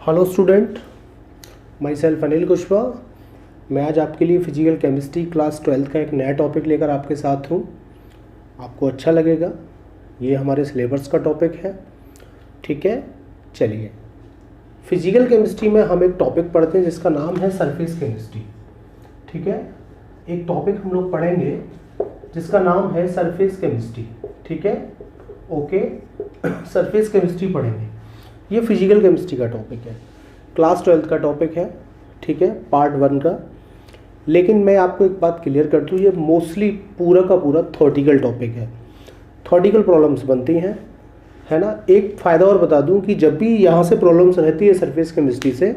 Hello student, my self Anil Kushwaha. मैं आज आपके लिए फिजिकल केमिस्ट्री क्लास 12th का एक नया टॉपिक लेकर आपके साथ हूँ। आपको अच्छा लगेगा। ये हमारे सिलेबस का टॉपिक है, ठीक है। चलिए, फिजिकल केमिस्ट्री में हम एक टॉपिक पढ़ते हैं जिसका नाम है सरफेस केमिस्ट्री, ठीक है। एक टॉपिक हम लोग पढ़ेंगे जिसका नाम है सरफेस केमिस्ट्री, ठीक है। ओके, सरफेस केमिस्ट्री पढ़ेंगे। ये फिजिकल केमिस्ट्री का टॉपिक है, क्लास 12th का टॉपिक है, ठीक है, पार्ट 1 का। लेकिन मैं आपको एक बात क्लियर कर दूँ, ये मोस्टली पूरा का पूरा थ्योरेटिकल टॉपिक है। थ्योरेटिकल प्रॉब्लम्स बनती हैं, है ना। एक फ़ायदा और बता दूं कि जब भी यहाँ से प्रॉब्लम्स रहती है सरफेस केमिस्ट्री से,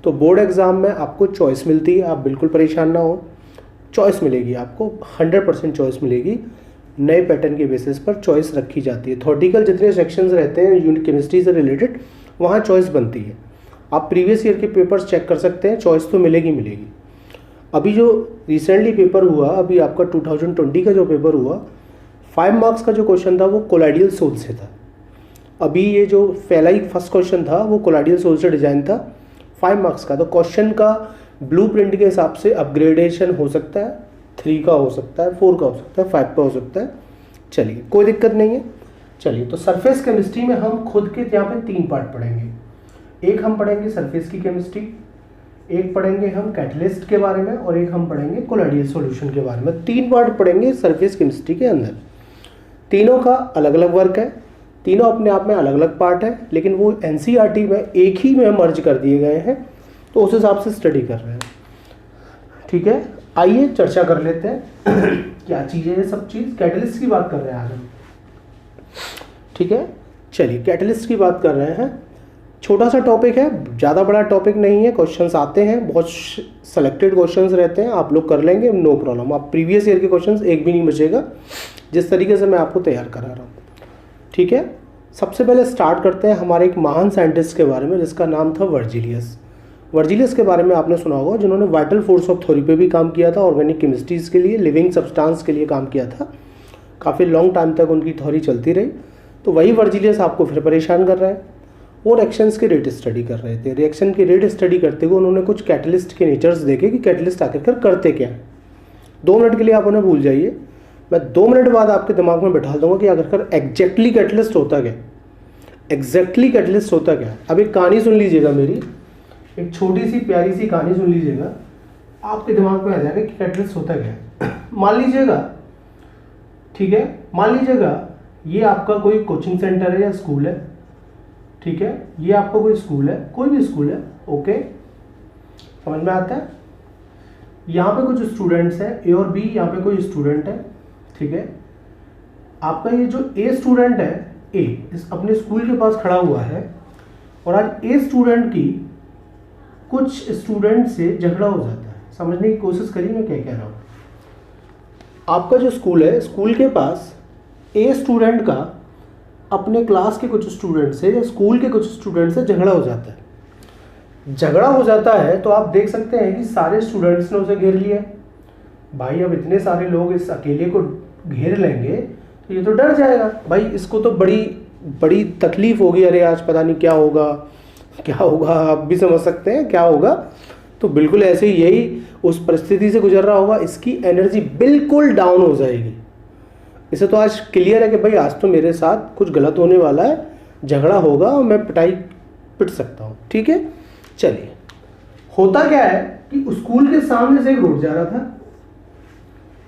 तो बोर्ड एग्ज़ाम में आपको चॉइस मिलती है। आप बिल्कुल परेशान ना हो, चॉइस मिलेगी आपको, 100% चॉइस मिलेगी। नए पैटर्न के बेसिस पर चॉइस रखी जाती है। थ्योरेटिकल जितने सेक्शंस रहते हैं यूनिट केमिस्ट्री से रिलेटेड, वहाँ चॉइस बनती है। आप प्रीवियस ईयर के पेपर्स चेक कर सकते हैं, चॉइस तो मिलेगी। अभी जो रिसेंटली पेपर हुआ, अभी आपका 2020 का जो पेपर हुआ, 5 मार्क्स का जो क्वेश्चन था वो कोलाइडियल सोल से था। अभी ये जो पहला फर्स्ट क्वेश्चन था वो कोलाइडियल सोल से डिजाइन था, 5 मार्क्स का। तो क्वेश्चन का ब्लूप्रिंट के हिसाब से अपग्रेडेशन हो सकता है, 3 का हो सकता है, 4 का हो सकता है, 5 का हो सकता है। चलिए, कोई दिक्कत नहीं है। चलिए, तो सरफेस केमिस्ट्री में हम खुद के यहाँ पे 3 पार्ट पढ़ेंगे। एक हम पढ़ेंगे सरफेस की केमिस्ट्री, एक पढ़ेंगे हम कैटलिस्ट के बारे में, और एक हम पढ़ेंगे कोलाइडियल सॉल्यूशन के बारे में। 3 पार्ट पढ़ेंगे सरफेस केमिस्ट्री के अंदर। तीनों का अलग अलग वर्क है, तीनों अपने आप में अलग अलग पार्ट है, लेकिन वो एनसीईआरटी में एक ही में मर्ज कर दिए गए हैं, तो उस हिसाब से स्टडी कर रहे हैं, ठीक है। आइए चर्चा कर लेते हैं क्या चीज़ है ये सब चीज़। कैटलिस्ट की बात कर रहे हैं आज हम, ठीक है। चलिए, कैटलिस्ट की बात कर रहे हैं। छोटा सा टॉपिक है, ज़्यादा बड़ा टॉपिक नहीं है। क्वेश्चंस आते हैं, बहुत सेलेक्टेड क्वेश्चंस रहते हैं, आप लोग कर लेंगे, नो प्रॉब्लम। आप प्रीवियस ईयर के क्वेश्चंस एक भी नहीं बचेगा, जिस तरीके से मैं आपको तैयार करा रहा हूँ, ठीक है। सबसे पहले स्टार्ट करते हैं हमारे एक महान साइंटिस्ट के बारे में जिसका नाम था वर्जिलियस। वर्जिलियस के बारे में आपने सुना होगा, जिन्होंने वाइटल फोर्स ऑफ थ्योरी पे भी काम किया था, ऑर्गेनिक केमिस्ट्रीज के लिए, लिविंग सब्सटेंस के लिए काम किया था। काफ़ी लॉन्ग टाइम तक उनकी थ्योरी चलती रही। तो वही वर्जिलियस आपको फिर परेशान कर रहा है। वो रिएक्शंस के रेट स्टडी कर रहे थे। रिएक्शन के रेट स्टडी करते हुए उन्होंने कुछ कैटलिस्ट के नेचर्स देखे कि कैटलिस्ट आखिरकार करते क्या है। 2 मिनट के लिए आप उन्हें भूल जाइए, मैं 2 मिनट बाद आपके दिमाग में बैठा दूंगा कि आखिरकार एग्जैक्टली कैटलिस्ट होता क्या, एग्जैक्टली कैटलिस्ट होता क्या। अब एक कहानी सुन लीजिएगा मेरी, एक छोटी सी प्यारी सी कहानी सुन लीजिएगा, आपके दिमाग में आ जाएगा कि कैटलिस्ट होता क्या है। मान लीजिएगा, ठीक है, मान लीजिएगा ये आपका कोई कोचिंग सेंटर है या स्कूल है, ठीक है। ये आपका कोई स्कूल है, कोई भी स्कूल है, ओके, समझ में आता है। यहाँ पे कुछ स्टूडेंट्स हैं, ए और बी, यहाँ पे कोई स्टूडेंट है, ठीक है। आपका ये जो ए स्टूडेंट है, ए इस अपने स्कूल के पास खड़ा हुआ है, और आज ए स्टूडेंट की कुछ स्टूडेंट से झगड़ा हो जाता है। समझने की कोशिश करिए मैं क्या कह रहा हूँ। आपका जो स्कूल है, स्कूल के पास ए स्टूडेंट का अपने क्लास के कुछ स्टूडेंट से या स्कूल के कुछ स्टूडेंट से झगड़ा हो जाता है। झगड़ा हो जाता है तो आप देख सकते हैं कि सारे स्टूडेंट्स ने उसे घेर लिया। भाई, अब इतने सारे लोग इस अकेले को घेर लेंगे तो ये तो डर जाएगा। भाई, इसको तो बड़ी बड़ी तकलीफ होगी, अरे आज पता नहीं क्या होगा क्या होगा। आप भी समझ सकते हैं क्या होगा। तो बिल्कुल ऐसे ही यही उस परिस्थिति से गुजर रहा होगा, इसकी एनर्जी बिल्कुल डाउन हो जाएगी। इसे तो आज क्लियर है कि भाई आज तो मेरे साथ कुछ गलत होने वाला है, झगड़ा होगा और मैं पिट सकता हूँ, ठीक है। चलिए, होता क्या है कि स्कूल के सामने से एक रोड जा रहा था,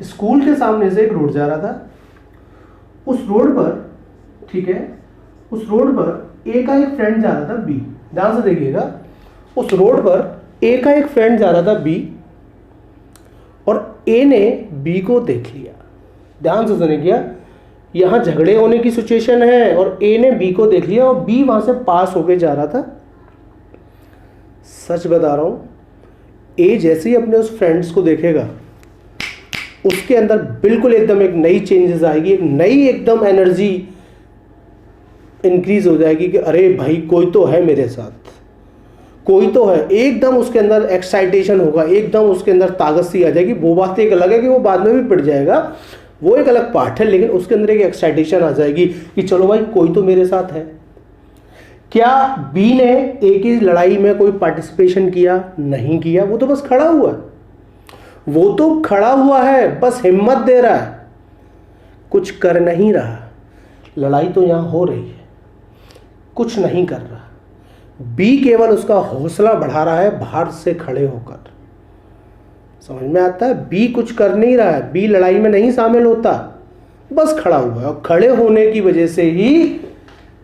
स्कूल के सामने से एक रोड जा रहा था। उस रोड पर, ठीक है, उस रोड पर ए का एक फ्रेंड जा रहा था, बी। ध्यान से देखिएगा, उस रोड पर ए का एक फ्रेंड जा रहा था, बी, और ए ने बी को देख लिया। ध्यान से सुनिएगा, यहां झगड़े होने की सिचुएशन है और ए ने बी को देख लिया और बी वहां से पास होके जा रहा था। सच बता रहा हूं, ए जैसे ही अपने उस फ्रेंड्स को देखेगा, उसके अंदर बिल्कुल एकदम एक नई चेंजेस आएगी, एक नई एकदम एनर्जी इंक्रीज हो जाएगी कि अरे भाई कोई तो है मेरे साथ, कोई तो है। एकदम उसके अंदर एक्साइटेशन होगा, एकदम उसके अंदर ताकत सी आ जाएगी। वो बात एक अलग है कि वो बाद में भी पिट जाएगा, वो एक अलग पार्ट है, लेकिन उसके अंदर एक एक्साइटेशन आ जाएगी कि चलो भाई कोई तो मेरे साथ है। क्या बी ने ए की लड़ाई में कोई पार्टिसिपेशन किया? नहीं किया, वो तो बस खड़ा हुआ है, वो तो खड़ा हुआ है, बस हिम्मत दे रहा है, कुछ कर नहीं रहा। लड़ाई तो यहां हो रही है, कुछ नहीं कर रहा। बी केवल उसका हौसला बढ़ा रहा है बाहर से खड़े होकर। समझ में आता है? बी कुछ कर नहीं रहा है, बी लड़ाई में नहीं शामिल होता, बस खड़ा हुआ है। और खड़े होने की वजह से ही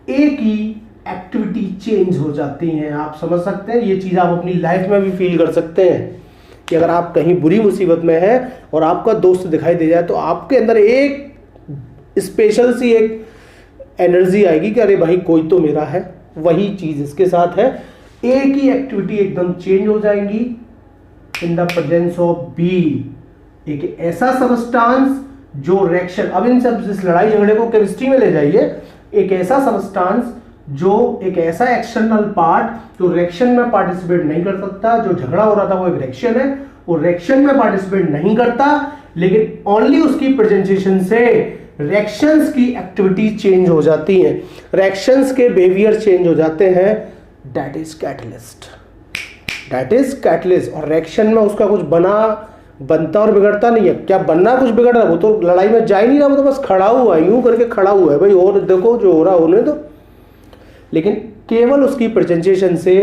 ए की एक्टिविटी चेंज हो जाती है। आप समझ सकते हैं, ये चीज आप अपनी लाइफ में भी फील कर सकते हैं कि अगर आप कहीं बुरी मुसीबत में है और आपका दोस्त दिखाई दे जाए तो आपके अंदर एक स्पेशल सी एक एनर्जी आएगी कि अरे भाई कोई तो मेरा है। वही चीज इसके साथ है, ए की एक्टिविटी एकदम चेंज हो जाएंगी in the presence of B. एक ऐसा सबस्टांस जो रिएक्शन, अब इन सब इस लड़ाई झगड़े को केमिस्ट्री में ले जाइए, एक ऐसा सबस्टांस जो एक ऐसा एक्सटर्नल पार्ट जो रिएक्शन में पार्टिसिपेट नहीं कर सकता। जो झगड़ा हो रहा था वो एक रिएक्शन है, वो रिएक्शन में पार्टिसिपेट नहीं करता, लेकिन ओनली उसकी प्रेजेंटेशन से रिएक्शंस की एक्टिविटी चेंज हो जाती है, रिएक्शंस के बिहेवियर चेंज हो जाते हैं। That is catalyst, that is catalyst. और रिएक्शन में उसका कुछ बनता और बिगड़ता नहीं है। क्या बनना कुछ बिगड़ रहा है? वो तो लड़ाई में जा ही नहीं रहा, वो तो बस खड़ा हुआ है, यूं करके खड़ा हुआ है, भाई और देखो जो हो रहा होने दो। लेकिन केवल उसकी प्रेजेंटेशन से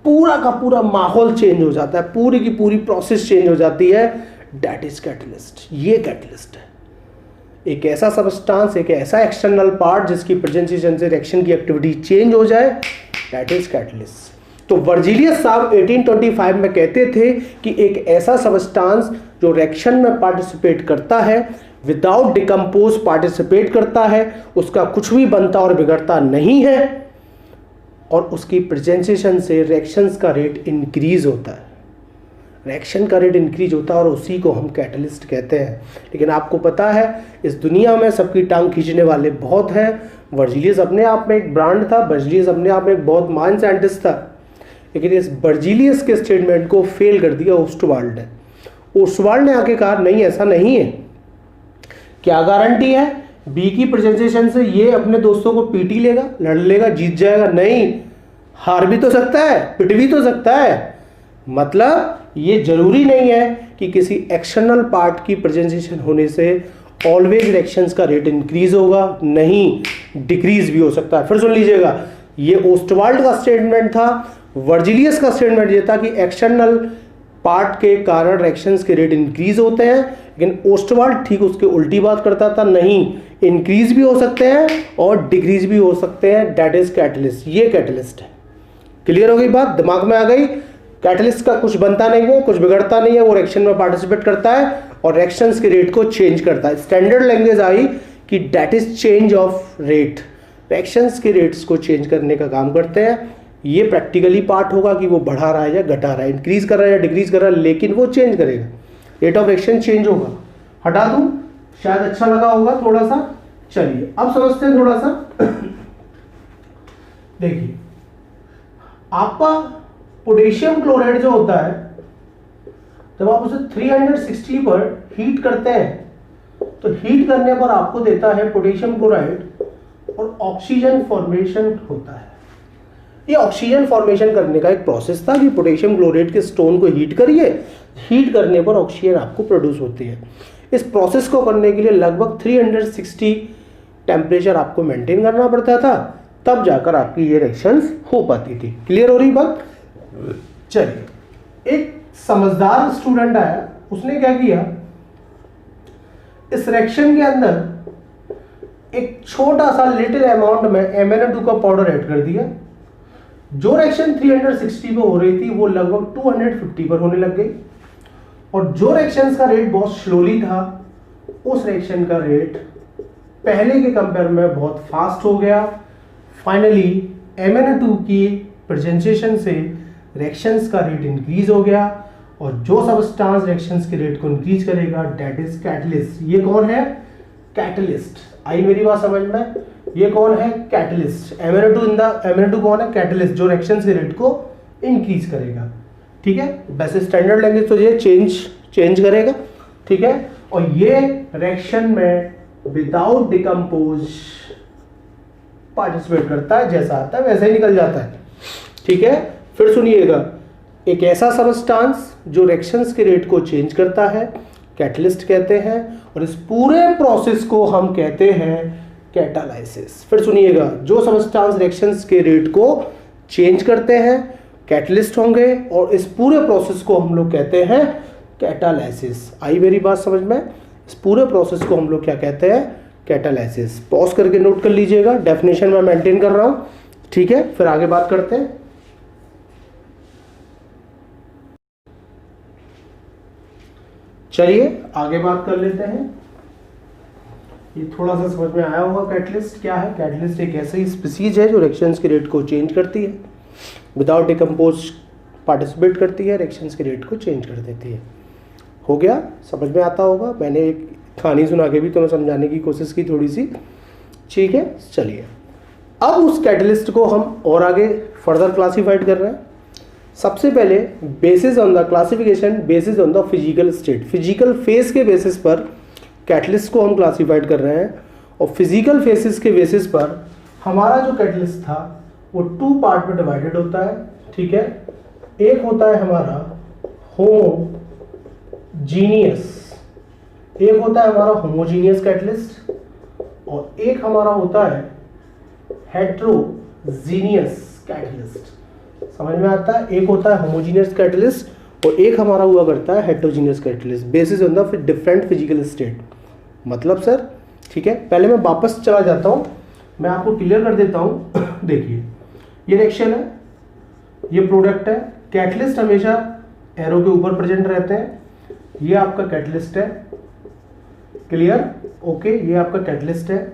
पूरा का पूरा माहौल चेंज हो जाता है, पूरी की पूरी प्रोसेस चेंज हो जाती है। दैट इज कैटलिस्ट, ये कैटलिस्ट है। एक ऐसा सबस्टांस, एक ऐसा एक्सटर्नल पार्ट जिसकी प्रेजेंटेशन से रिएक्शन की एक्टिविटी चेंज हो जाए, दैट इज कैटलिस्ट। तो वर्जिलियस साहब 1825 में कहते थे कि एक ऐसा सबस्टांस जो रिएक्शन में पार्टिसिपेट करता है, विदाउट डिकम्पोज पार्टिसिपेट करता है, उसका कुछ भी बनता और बिगड़ता नहीं है, और उसकी प्रेजेंटेशन से रिएक्शंस का रेट इंक्रीज होता है। रिएक्शन का रेट इंक्रीज होता है और उसी को हम कैटलिस्ट कहते हैं। लेकिन आपको पता है इस दुनिया में सबकी टांग खींचने वाले बहुत हैं। वर्जिलियस अपने आप में एक ब्रांड था, वर्जिलियस अपने आप में एक बहुत महान साइंटिस्ट था, लेकिन इस वर्जिलियस के स्टेटमेंट को फेल कर दिया ओस्टवाल्ड ने। ओस्टवाल्ड ने आके कहा नहीं, ऐसा नहीं है। क्या गारंटी है बी की प्रेजेंटेशन से ये अपने दोस्तों को पीटी लेगा, लड़ लेगा, जीत जाएगा? नहीं, हार भी तो सकता है, पिट भी तो सकता है। मतलब ये जरूरी नहीं है कि किसी एक्सटर्नल पार्ट की प्रेजेंटेशन होने से ऑलवेज रिएक्शंस का रेट इंक्रीज होगा, नहीं, डिक्रीज भी हो सकता है। फिर सुन लीजिएगा, ये ओस्टवाल्ड का स्टेटमेंट था। वर्जिलियस का स्टेटमेंट ये था कि एक्सटर्नल पार्ट के कारण रिएक्शंस के रेट इंक्रीज होते हैं, लेकिन ओस्टवाल्ड ठीक उसके उल्टी बात करता था, नहीं, इंक्रीज भी हो सकते हैं और डिक्रीज भी हो सकते हैं। दैट इज कैटलिस्ट, ये कैटलिस्ट है। क्लियर हो गई बात, दिमाग में आ गई? कैटलिस्ट का कुछ बनता नहीं है, कुछ बिगड़ता नहीं है, वो रिएक्शन में पार्टिसिपेट करता है और रिएक्शंस के रेट को चेंज करता है। स्टैंडर्ड लैंग्वेज आई कि that is change of rate, reactions के रेट्स को चेंज करने का काम करते हैं। ये प्रैक्टिकली पार्ट होगा कि वो बढ़ा रहा है या घटा रहा है, इंक्रीज कर रहा है या डिक्रीज कर रहा है, लेकिन वो चेंज करेगा, रेट ऑफ रिएक्शन चेंज होगा। हटा दूं, शायद अच्छा लगा होगा थोड़ा सा। चलिए अब समझते हैं थोड़ा सा। देखिए आपका पोटेशियम क्लोराइड जो होता है, जब आप उसे 360 पर हीट करते हैं तो हीट करने पर आपको देता है पोटेशियम क्लोराइड और ऑक्सीजन फॉर्मेशन होता है। ये ऑक्सीजन फॉर्मेशन करने का एक प्रोसेस था कि पोटेशियम क्लोराइड के स्टोन को हीट करिए, हीट करने पर ऑक्सीजन आपको प्रोड्यूस होती है। इस प्रोसेस को करने के लिए लगभग 360 टेम्परेचर आपको मेंटेन करना पड़ता था, तब जाकर आपकी ये रिएक्शंस हो पाती थी। क्लियर हो रही बात? चलिए, एक समझदार स्टूडेंट आया, उसने क्या किया, इस रिएक्शन के अंदर एक छोटा सा लिटिल अमाउंट में MnO2 का पाउडर ऐड कर दिया। जो रिएक्शन 360 पे हो रही थी वो लगभग 250 पर होने लग गई, और जो रिएक्शन का रेट बहुत स्लोली था उस रिएक्शन का रेट पहले के कंपेयर में बहुत फास्ट हो गया। फाइनली MnO2 की प्रेजेंटेशन से रिएक्शंस का रेट इंक्रीज हो गया, और जो सबस्टांस रिएक्शंस के रेट को इंक्रीज करेगा दैट इज कैटलिस्ट। ये कौन है? कैटलिस्ट। आई मेरी बात समझ में? ये कौन है? कैटलिस्ट। MnO2 कौन है? कैटलिस्ट, जो रिएक्शंस के रेट को इंक्रीज करेगा। ठीक है, वैसे स्टैंडर्ड लैंग्वेज तो ये चेंज करेगा। ठीक है, और ये रिएक्शन में विदाउट डिकम्पोज पार्टिसिपेट करता है, जैसा आता है वैसा ही निकल जाता है। ठीक है, फिर सुनिएगा, एक ऐसा सबस्टांस जो रिएक्शंस के रेट को चेंज करता है कैटलिस्ट कहते हैं, और इस पूरे प्रोसेस को हम कहते हैं कैटालाइसिस। फिर सुनिएगा, जो सबस्टांस रिएक्शंस के रेट को चेंज करते हैं कैटलिस्ट होंगे, और इस पूरे प्रोसेस को हम लोग कहते हैं कैटालाइसिस। आई मेरी बात समझ में? इस पूरे प्रोसेस को हम लोग क्या कहते हैं? कैटालाइसिस। पॉज करके नोट कर लीजिएगा, डेफिनेशन में मेंटेन कर रहा हूं। ठीक है, फिर आगे बात करते हैं। चलिए आगे बात कर लेते हैं। ये थोड़ा सा समझ में आया होगा कैटलिस्ट क्या है। कैटलिस्ट एक ऐसी स्पीसीज है जो रिएक्शंस के रेट को चेंज करती है, विदाउट डिकम्पोज पार्टिसिपेट करती है, रिएक्शंस के रेट को चेंज कर देती है। हो गया, समझ में आता होगा। मैंने एक कहानी सुना के भी तुम्हें समझाने की कोशिश की थोड़ी सी। ठीक है, चलिए अब उस कैटलिस्ट को हम और आगे फर्दर क्लासीफाइड कर रहे हैं। सबसे पहले basis on the classification basis on the physical state, physical face के बेसिस पर कैटलिस्ट को हम क्लासीफाइड कर रहे हैं, और फिजिकल फेसिस के बेसिस पर हमारा जो कैटलिस्ट था वो 2 पार्ट में डिवाइडेड होता है। ठीक है, एक होता है हमारा होमोजीनियस, एक होता है हमारा होमोजीनियस कैटलिस्ट, और एक हमारा होता है हेट्रोजीनियस कैटलिस्ट। समझ में आता है? एक होता है होमोजीनियस कैटलिस्ट और एक हमारा हुआ करता है heterogeneous catalyst basis on the different physical state. मतलब सर, ठीक है, पहले मैं वापस चला जाता हूं, मैं आपको क्लियर कर देता हूं। देखिए, ये रिएक्शन है, ये प्रोडक्ट है। कैटलिस्ट हमेशा एरो के ऊपर प्रेजेंट रहते हैं। ये आपका कैटलिस्ट है, क्लियर? ओके, ये आपका कैटलिस्ट है,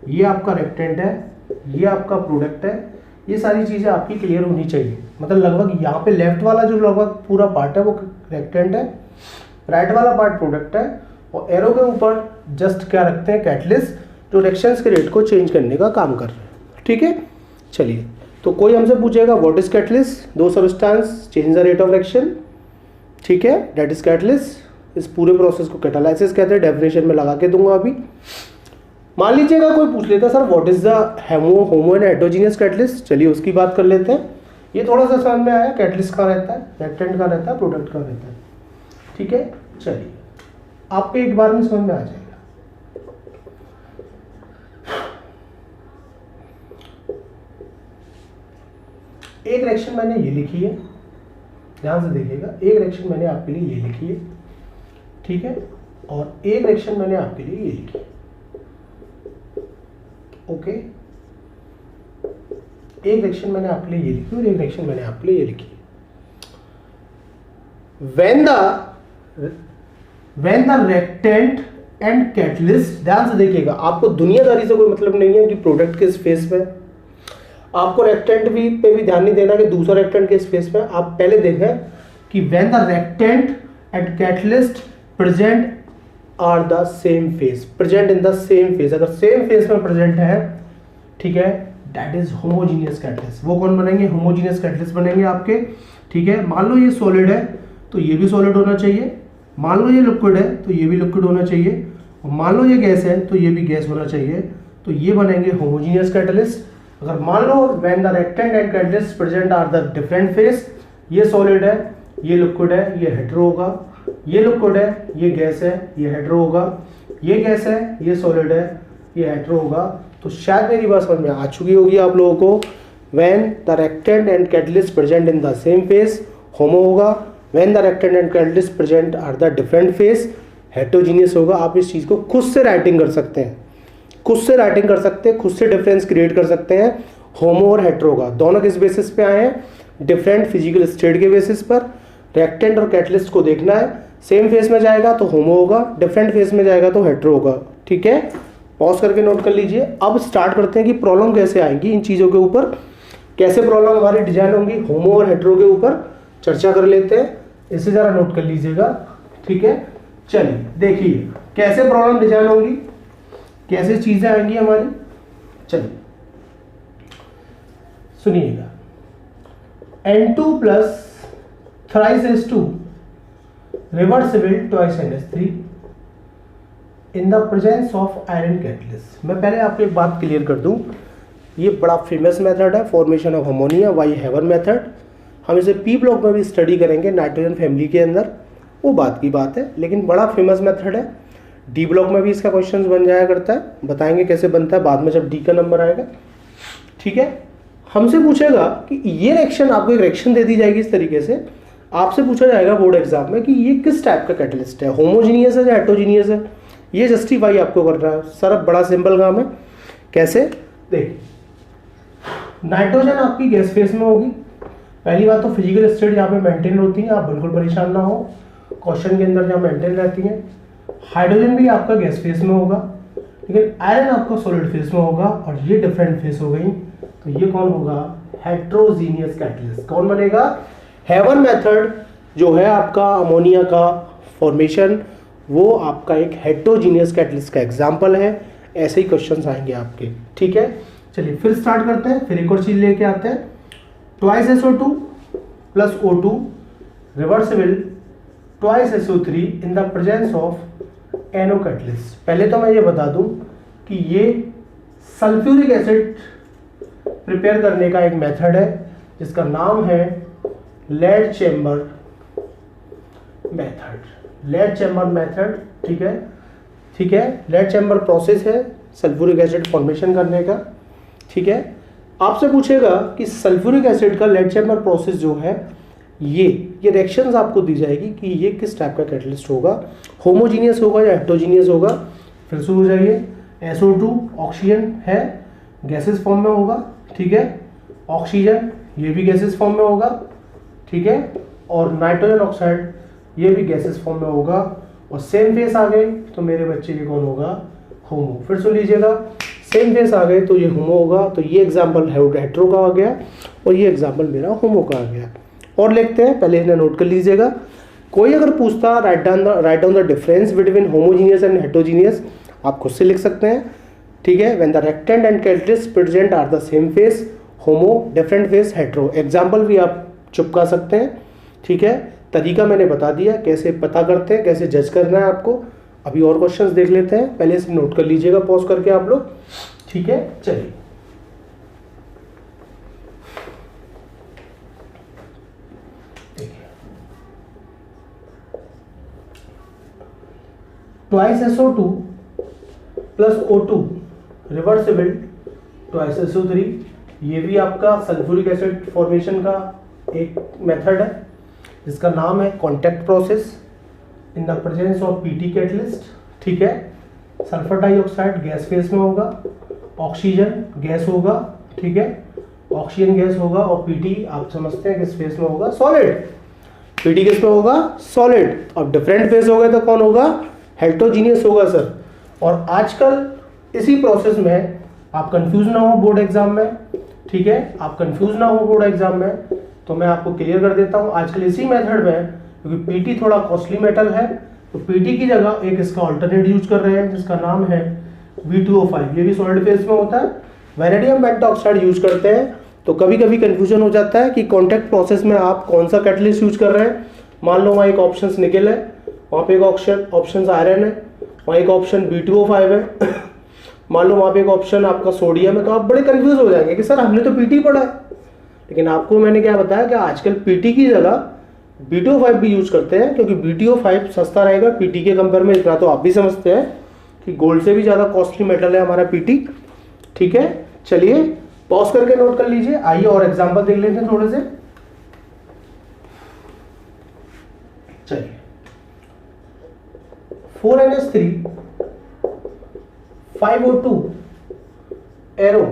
ये आपका रिएक्टेंट है, ये आपका प्रोडक्ट है। ये सारी चीजें आपकी क्लियर होनी चाहिए। मतलब लगभग यहाँ पे लेफ्ट वाला जो लगभग पूरा पार्ट है वो रिएक्टेंट है, राइट वाला पार्ट प्रोडक्ट है, और एरो के ऊपर जस्ट क्या रखते हैं? कैटलिस्ट, जो रिएक्शंस के रेट को चेंज करने का काम कर रहे हैं। ठीक है, चलिए, तो कोई हमसे पूछेगा व्हाट इज कैटलिस्ट? दो substance change the rate of reaction. ठीक है, दैट इज कैटलिस्ट। इस पूरे प्रोसेस को कैटालाइसिस कहते हैं। डेफिनेशन में लगा के दूंगा अभी। मान लीजिएगा कोई पूछ लेता sir what is the homo and heterogeneous catalyst. चलिए उसकी बात कर लेते हैं। ये थोड़ा सा समझ में आया, कैटलिस्ट कहाँ रहता है, रिएक्टेंट कहाँ रहता है, प्रोडक्ट कहाँ रहता है। ठीक है, चलिए आपको एक बार में समझ में आ जाएगा। एक रिएक्शन मैंने ये लिखी है, ध्यान से देखिएगा। एक रिएक्शन मैंने आपके लिए ये लिखी है, ठीक है, और एक रिएक्शन मैंने आपके लिए ये लिखी है। ओके, एक रिएक्शन मैंने आपके लिए ये लिखी और एक रिएक्शन मैंने आपके लिए ये लिखी। when the reactant and catalyst, ध्यान से देखिएगा, आपको दुनियादारी से कोई मतलब नहीं है कि प्रोडक्ट किस फेस पे, आपको रिएक्टेंट भी पे भी ध्यान नहीं देना कि दूसरा रिएक्टेंट किस फेस पे। आप पहले देखें कि when the reactant and catalyst present are the same phase, present in the same phase, अगर सेम फेस में प्रेजेंट है, ठीक है, दैट इज होमोजीनियस कैटलिस्ट। वो कौन बनेंगे? होमोजीनियस कैटलिस्ट बनेंगे आपके। ठीक है, मान लो ये सॉलिड है तो ये भी सॉलिड होना चाहिए, मान लो ये लिक्विड है तो ये भी लिक्विड होना चाहिए, और मान लो ये गैस है तो ये भी गैस होना चाहिए, तो ये बनेंगे होमोजीनियस कैटलिस्ट। अगर मान लो when the reactant and catalyst present are the different phase, ये सॉलिड है, ये लिक्विड है, ये हेटेरो होगा, ये लिक्विड है, ये गैस है, ये हेटेरो होगा, ये गैस है, ये सॉलिड है, ये हेटेरो होगा। तो शायद मेरी बात समझ में आ चुकी होगी आप लोगों को। When the reactant and catalyst present in the same phase, homo होगा। When the reactant and catalyst present are the different phase, heterogeneous होगा। आप इस चीज को खुद से राइटिंग कर सकते हैं, खुद से राइटिंग कर सकते हैं, खुद से डिफरेंस क्रिएट कर सकते हैं। होमो और हेटेरो होगा, दोनों किस बेसिस पे आए हैं? डिफरेंट फिजिकल स्टेट के बेसिस पर। रिएक्टेंट और कैटलिस्ट को देखना है, सेम फेस में जाएगा तो होमो होगा, डिफरेंट फेस में जाएगा तो हेटेरो होगा। ठीक है, पॉज करके नोट कर लीजिए। अब स्टार्ट करते हैं कि प्रॉब्लम कैसे आएंगी इन चीज़ों के ऊपर, कैसे प्रॉब्लम हमारी डिजाइन होंगी होमो और हेटेरो के ऊपर, चर्चा कर लेते हैं। इसे जरा नोट कर लीजिएगा। ठीक है, चलिए देखिए कैसे प्रॉब्लम डिजाइन होंगी, कैसे चीजें आएंगी हमारी। चलिए सुनिएगा, N2 plus thrice H2 reversible twice NH3 in the presence of iron catalyst. मैं पहले आपको एक बात क्लियर कर दूं, ये बड़ा फेमस मेथड है formation of ammonia, why heaven method. हम इसे पी ब्लॉक में भी स्टडी करेंगे नाइट्रोजन फैमिली के अंदर, वो बात की बात है, लेकिन बड़ा फेमस मेथड है। डी ब्लॉक में भी इसका क्वेश्चन बन जाया करता है, बताएंगे कैसे बनता है बाद में जब डी का नंबर आएगा। ठीक है, हमसे पूछेगा कि ये रिएक्शन, आपको एक रिएक्शन दे दी जाएगी इस तरीके से, आपसे पूछा जाएगा बोर्ड एग्जाम में कि ये किस टाइप का कैटलिस्ट है, होमोजीनियस है या हेटेरोजीनियस है, ये जस्टिफाई आपको करना है। सर अब बड़ा सिंपल काम है, कैसे? देखिए, नाइट्रोजन आपकी गैस फेस में होगी। पहली बात तो फिजिकल स्टेट यहाँ पे मेंटेन होती है, आप बिल्कुल परेशान ना हो, क्वेश्चन के अंदर जहाँ मेंटेन रहती है। हाइड्रोजन भी आपका गैस फेस में होगा, लेकिन आयरन आपका सॉलिड फेस में होगा, और ये डिफरेंट फेस हो गई। तो ये कौन होगा? Heterogeneous catalyst. कौन बनेगा? हेवन मेथड जो है आपका अमोनिया का फॉर्मेशन, वो आपका एक हेट्रोजीनियस कैटलिस्ट का एग्जाम्पल है। ऐसे ही क्वेश्चंस आएंगे आपके। ठीक है, चलिए फिर स्टार्ट करते हैं, फिर एक और चीज लेके आते हैं। Twice SO2 plus O2 reversible twice SO3 in the presence of NO catalyst. पहले तो मैं ये बता दूं कि ये सल्फ्यूरिक एसिड प्रिपेयर करने का एक मेथड है जिसका नाम है lead chamber method. Lead chamber method, ठीक है, ठीक है, लेड चेम्बर प्रोसेस है सल्फ्यूरिक एसिड फॉर्मेशन करने का। ठीक है, आपसे पूछेगा कि सल्फ्यूरिक एसिड का लेड चेम्बर प्रोसेस जो है, ये रिएक्शंस आपको दी जाएगी कि ये किस टाइप का कैटलिस्ट होगा, होमोजीनियस होगा या हेटेरोजीनियस होगा। फिर से हो जाइए, SO2 ऑक्सीजन है, गैसेस फॉर्म में होगा। ठीक है, ऑक्सीजन ये भी गैसेस फॉर्म में होगा। ठीक है, और नाइट्रोजन ऑक्साइड ये भी गैसेस फॉर्म में होगा, और सेम फेस आ गए तो मेरे बच्चे ये कौन होगा? होमो। फिर सुन लीजिएगा, सेम फेस आ गए तो ये होमो होगा। तो ये एग्जाम्पल हेट्रो का आ गया और ये एग्जाम्पल मेरा होमो का आ गया। और लिखते हैं, पहले इन्हें नोट कर लीजिएगा। कोई अगर पूछता write down the difference between homogeneous and heterogeneous, आप खुद से लिख सकते हैं। ठीक है, when the reactant and catalyst present are the same phase, homo, different phase hetero. Example भी आप चिपका सकते हैं। ठीक है, तरीका मैंने बता दिया कैसे पता करते हैं, कैसे जज करना है आपको। अभी और क्वेश्चंस देख लेते हैं, पहले इसे नोट कर लीजिएगा पॉज करके आप लोग। ठीक है, चलिए twice SO2 plus O2 reversible twice SO3, ये भी आपका सल्फ्यूरिक एसिड फॉर्मेशन का एक मेथड है जिसका नाम है contact process in the presence of PT catalyst. ठीक है, सल्फर डाइऑक्साइड गैस फेस में होगा, ऑक्सीजन गैस होगा। ठीक है, ऑक्सीजन गैस होगा, और PT आप समझते हैं किस फेस में होगा? सॉलिड। PT किस में होगा? सॉलिड। अब डिफरेंट फेस हो गए तो कौन होगा? हेट्रोजीनियस होगा सर। और आजकल इसी प्रोसेस में आप कंफ्यूज ना हो बोर्ड एग्जाम में। ठीक है, आप कंफ्यूज ना हो बोर्ड एग्जाम में, तो मैं आपको क्लियर कर देता हूं। आजकल इसी मेथड में, क्योंकि PT थोड़ा कॉस्टली मेटल है, तो PT की जगह एक इसका अल्टरनेट यूज कर रहे हैं जिसका नाम है V2O5। ये भी सॉलिड फेस में होता है। वैनेडियम पेंटॉक्साइड यूज करते हैं, तो कभी कभी कंफ्यूजन हो जाता है कि कॉन्टैक्ट प्रोसेस में आप कौन सा कैटलिस्ट यूज कर रहे हैं। मान लो वहाँ एक ऑप्शन निकेल है, वहाँ पे एक ऑप्शन आयरन है, वहाँ एक ऑप्शन V2O5 है, मान लो वहाँ पे एक ऑप्शन आपका सोडियम है, तो आप बड़े कंफ्यूज हो जाएंगे कि सर हमने तो PT पढ़ा है। लेकिन आपको मैंने क्या बताया कि आजकल PT की जगह V2O5 भी यूज करते हैं, क्योंकि V2O5 सस्ता रहेगा PT के कंपेयर में। इतना तो आप भी समझते हैं कि गोल्ड से भी ज़्यादा कॉस्टली मेटल है हमारा PT। ठीक है, चलिए पॉज करके नोट कर लीजिए। आइए और एग्जाम्पल देख लेते हैं थोड़े से। चलिए, 4NH3 5O2 arrow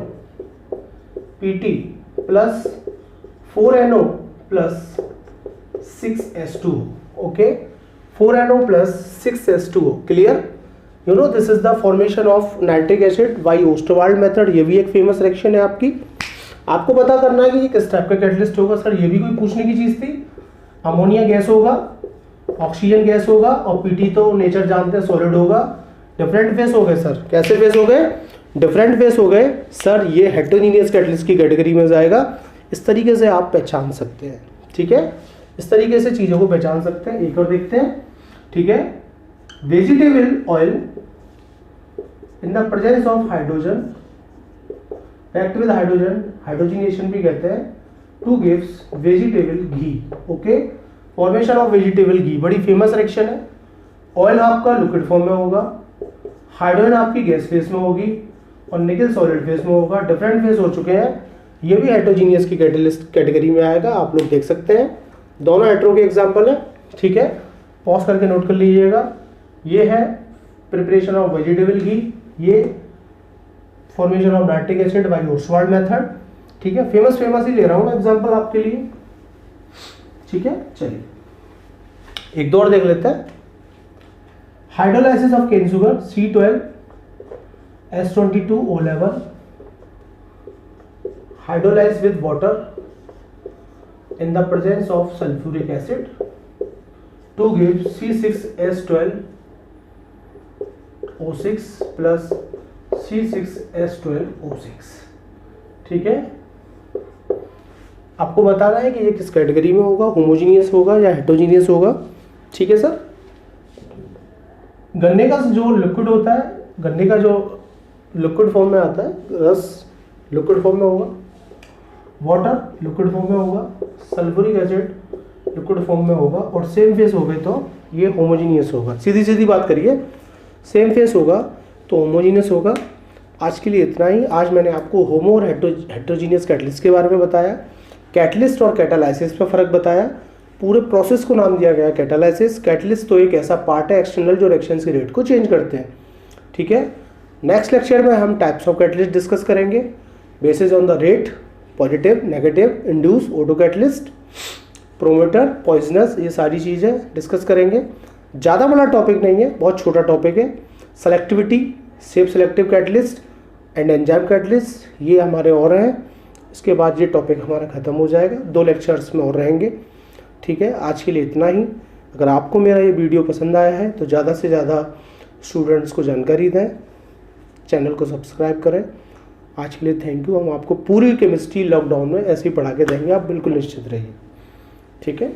PT plus 4NO plus 6H2। Okay, 4NO plus 6H2O। Clear? You know this is the formation of nitric acid by Ostwald method. ये भी एक फेमस रिएक्शन है आपकी। आपको पता करना है कि ये किस टाइप का कैटलिस्ट होगा। सर ये भी कोई पूछने की चीज थी। अमोनिया गैस होगा, ऑक्सीजन गैस होगा, और PT तो नेचर जानते हैं सॉलिड होगा। डिफरेंट फेस हो गए सर। कैसे फेस हो गए? डिफरेंट फेस हो गए सर। ये हेटेरोजीनियस कैटलिस्ट की कैटेगरी में जाएगा। इस तरीके से आप पहचान सकते हैं। ठीक है, इस तरीके से चीजों को पहचान सकते हैं। एक और देखते हैं। ठीक है, vegetable oil in the presence of hydrogen react with hydrogen, hydrogenation भी कहते हैं, टू गिव्स वेजिटेबल घी। ओके, फॉर्मेशन ऑफ वेजिटेबल घी बड़ी फेमस रिएक्शन है। ऑयल आपका लिक्विड फॉर्म में होगा, हाइड्रोजन आपकी गैस फेज में होगी और निकल सॉलिड फेज में होगा। डिफरेंट फेज हो चुके हैं, ये भी हेटेरोजीनियस की कैटेगरी में आएगा, आप लोग देख सकते हैं। दोनों हेटेरो के एग्जांपल है, ठीक है, पॉज करके नोट कर लीजिएगा। ये है प्रिपरेशन ऑफ वेजिटेबल घी, ये formation of nitric acid by Oswald method, ठीक है। फेमस ही ले रहा हूं मैं एग्जांपल आपके लिए, ठीक है। चलिए एक दो और देख लेते हैं। Hydrolysis of cane sugar C12 S22O11 hydrolyzed with water in the presence of sulfuric acid to give C6H12O6 plus C6H12O6, ठीक है। आपको बताना है कि ये किस कैटेगरी में होगा, होमोजीनियस होगा या हेटेरोजीनियस होगा, ठीक है सर। गन्ने का जो लिक्विड होता है, गन्ने का जो लिक्विड फॉर्म में आता है, रस लिक्विड फॉर्म में होगा, वाटर लिक्विड फॉर्म में होगा, सल्फ्यूरिक एसिड लिक्विड फॉर्म में होगा और सेम फेस हो गए तो ये होमोजीनियस होगा। सीधी बात करिए, सेम फेस होगा तो होमोजीनियस होगा। आज के लिए इतना ही। आज मैंने आपको होमो और हेटेरोजीनियस कैटलिस्ट के बारे में बताया, कैटलिस्ट और कैटालाइसिस पर फर्क बताया, पूरे प्रोसेस को नाम दिया गया कैटालाइसिस। कैटलिस्ट तो एक ऐसा पार्ट है एक्सटर्नल जो रिएक्शंस के रेट को चेंज करते हैं, ठीक है। नेक्स्ट लेक्चर में हम टाइप्स ऑफ कैटलिस्ट डिस्कस करेंगे basis on the rate, positive, negative, induce, auto catalyst, promoter, poisonous, ये सारी चीज़ें डिस्कस करेंगे। ज़्यादा बड़ा टॉपिक नहीं है, बहुत छोटा टॉपिक है। Selectivity, safe selective catalyst and enzyme catalyst, ये हमारे और हैं। इसके बाद ये टॉपिक हमारा ख़त्म हो जाएगा, 2 लेक्चर्स में और रहेंगे, ठीक है। आज के लिए इतना ही। अगर आपको मेरा ये वीडियो पसंद आया है तो ज़्यादा से ज़्यादा स्टूडेंट्स को जानकारी दें, चैनल को सब्सक्राइब करें। आज के लिए थैंक यू। हम आपको पूरी केमिस्ट्री लॉकडाउन में ऐसे ही पढ़ा के देंगे, आप बिल्कुल निश्चित रहिए, ठीक है।